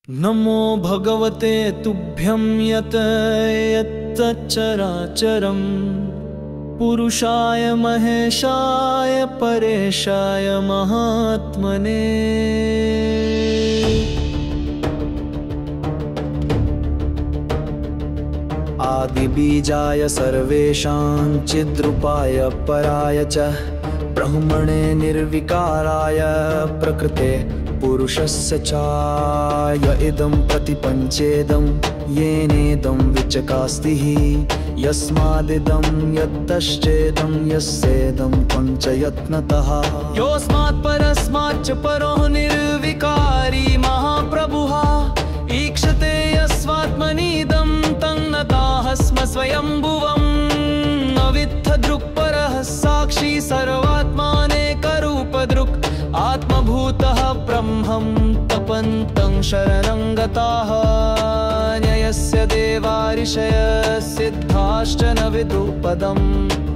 नमो भगवते तुभ्यं यत् चराचरं पुरुषाय महेशाय परेशाय महात्मने। आदिबीजाय सर्वेषां चिद्रूपाय पराय च ब्रह्मणे निर्विकाराय प्रकृते पुरुषस्य चाय इदं प्रतिपञ्चेदं येनेदं विचकास्तिः यस्मादिदं यत्तश्चेदं यस्येदं पञ्चयत्नतः योऽस्मात् परस्माच्च परो निर्विकारी महाप्रभुः ईक्षते यस्वात्मनीदं तन्नताः स्म स्वयंभुवम् अवित्थदृक्परः साक्षी सर्वात्मानेकरूपदृक् आत्मभूतः ब्रह्मं तपन्तं शरणं गताः न्ययस्य देवा ऋषयः सिद्धाश्च न विदुः पदं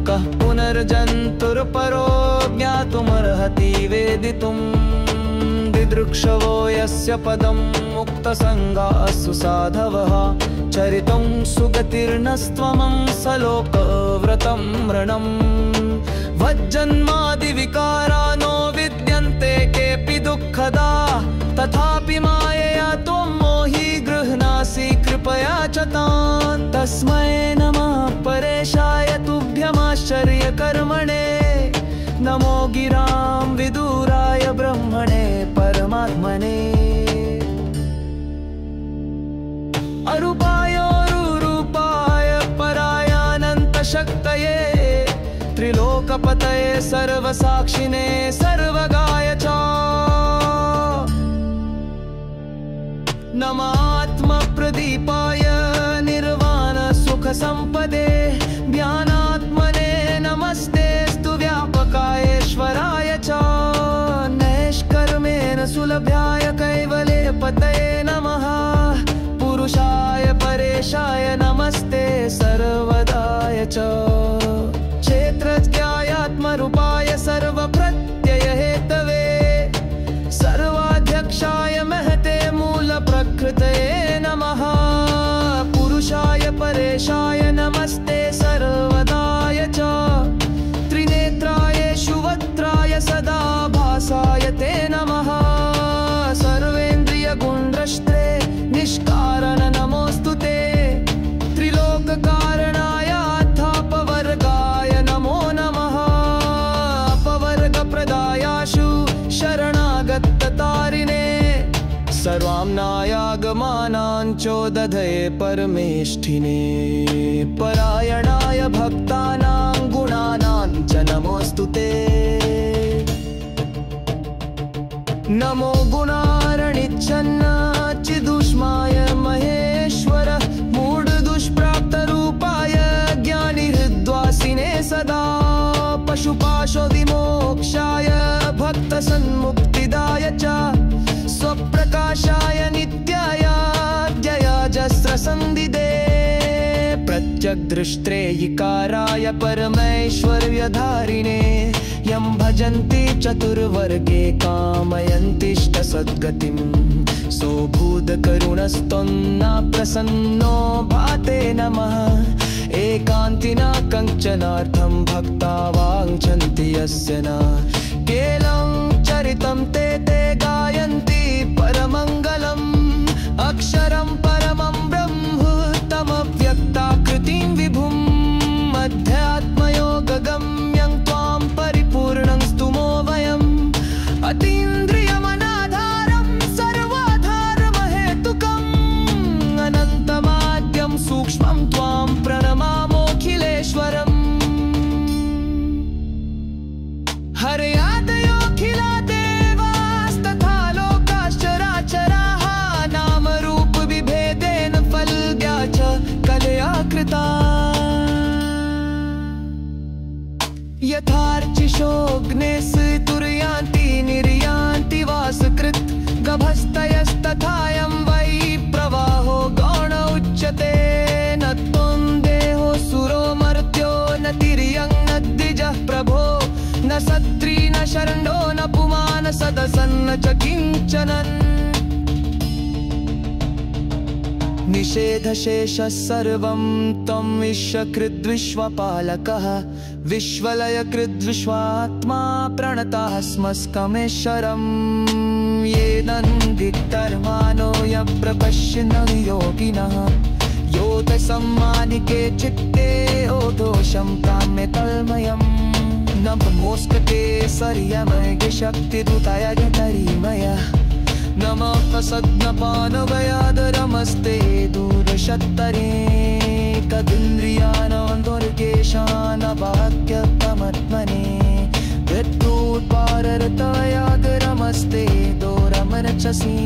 कः पुनर्जन्तुर्परो ज्ञातुमर्हति वेदितुं दिदृक्षवो यस्य पदं मुक्तसङ्गाः सुसाधवः चरितं सुगतिर्नस्त्वमं सलोकव्रतं मृणम् वज्जन्मादिविकारा नो विद्यन्ते केऽपि दुःखदा तथापि मायया त्वं मोहि गृह्णासि कृपया च तान् तस्मै नमः परेशाय तुभ्यमाश्चर्यकर्मणे नमो गिरां विदुराय ब्रह्मणे परमात्मने अरूपायोरुरूपाय परायानन्तशक्तये त्रिलोकपतये सर्वसाक्षिणे सर्वगाय च नमात्मप्रदीपाय निर्वाणसुखसम्पदे ज्ञानात्मने नमस्तेऽस्तु व्यापकायेश्वराय च नैष्कर्मेण सुलभ्याय कैवले पतये नमः पुरुषाय परेशाय नमस्ते सर्वदाय च क्षेत्रज्ञायात्मरूपाय सर्वप्रत्ययहेतवे सर्वाध्यक्षाय महते मूलप्रकृतये नमः पुरुषाय परेशाय नमस्ते सर्वदाय च त्रिनेत्राय शुवत्राय सदा भासाय ते नमः सर्वेन्द्रियगुणद्रष्टे निष्कारण नमोऽस्तु ते त्रिलोककारणाय अथापवर्गाय नमो नमः अपवर्गप्रदायाशु शरणागततारिणे सर्वाम्नायागमानाञ्चोदधये परमेष्ठिने परायणाय भक्तानां गुणानां च नमोऽस्तु ते नमो गुणारणिच्छन्न चिदुष्माय महेश्वर मूढदुष्प्राप्तरूपाय ज्ञानिहृद्वासिने सदा पशुपाशो विमोक्षाय भक्तसन्मुक्तिदाय च स्वप्रकाशाय नित्याय जयजस्रसन्दिदे प्रत्यग्दृष्ट्रेयिकाराय परमैश्वर्यधारिणे यं भजन्ति चतुर्वर्गे कामयन्तिष्टसद्गतिं सोऽभूतकरुणस्त्वन्ना प्रसन्नो भाते नमः एकान्तिना कञ्चनार्थं भक्ता वाञ्छन्ति यस्य न केलं चरितं ते गायन्ति परमङ्गलम् अक्षरं परमं ब्रह्म तमव्यक्ताकृतिं विभुम् अध्यात्मयोगगम्यं त्वां परिपूर्णं स्तुमो वयम् अतीन्द्रियमनाधारं सर्वाधारमहेतुकम् अनन्तमाद्यं सूक्ष्मं त्वां प्रणमामोऽखिलेश्वरम् हरयादयोऽखिला देवास्तथा लोकाश्चराचराः नामरूपविभेदेन फल्ग्या च कलया कृता यथार्चिषोऽग्नेः तुर्यान्ति निर्यान्ति वासकृत् गभस्तयस्तथायं वै प्रवाहो गौण उच्यते न त्वं देहो सुरो मर्त्यो न तिर्यं न द्विजः प्रभो न सत्री न शरणो न पुमान् सदसन्न च किञ्चनन् निषेधशेषः सर्वं त्वं विश्वकृद्विश्वपालकः विश्वलयकृद्विश्वात्मा प्रणतः स्मस्कमेश्वरम् ये नन्दितर्मानो यप्रपश्यन् योगिनः योत सम्मानिके चित्ते ओदोषं काम्य तल्मयम् नमोऽस्ते सर्यमय शक्तिदूताय जठरीमय नमः प्रसन्नपानभयादरमस्ते दूरशत्तरे तदिन्द्रियाणां दुर्गेशानवाक्यकमत्मने विद्युत्पाररतयादरमस्ते दोरमरचसि